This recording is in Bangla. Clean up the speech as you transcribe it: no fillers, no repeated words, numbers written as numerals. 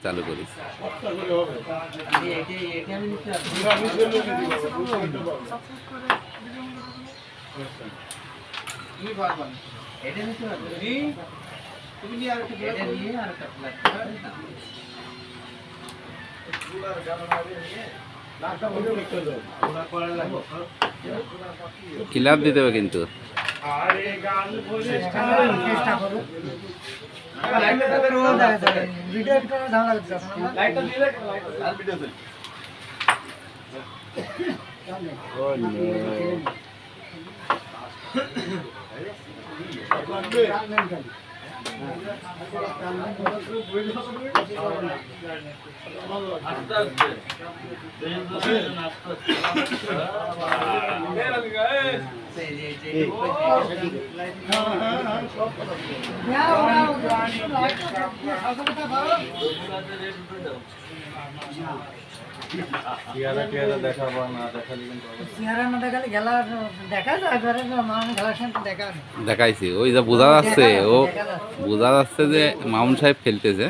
চালু করি। ক্লিয়ার দিতে হবে কিন্তু দেখাইছি ওই যা বোঝা যাচ্ছে ও বোঝা যাচ্ছে যে মামুন সাহেব খেলতেছে।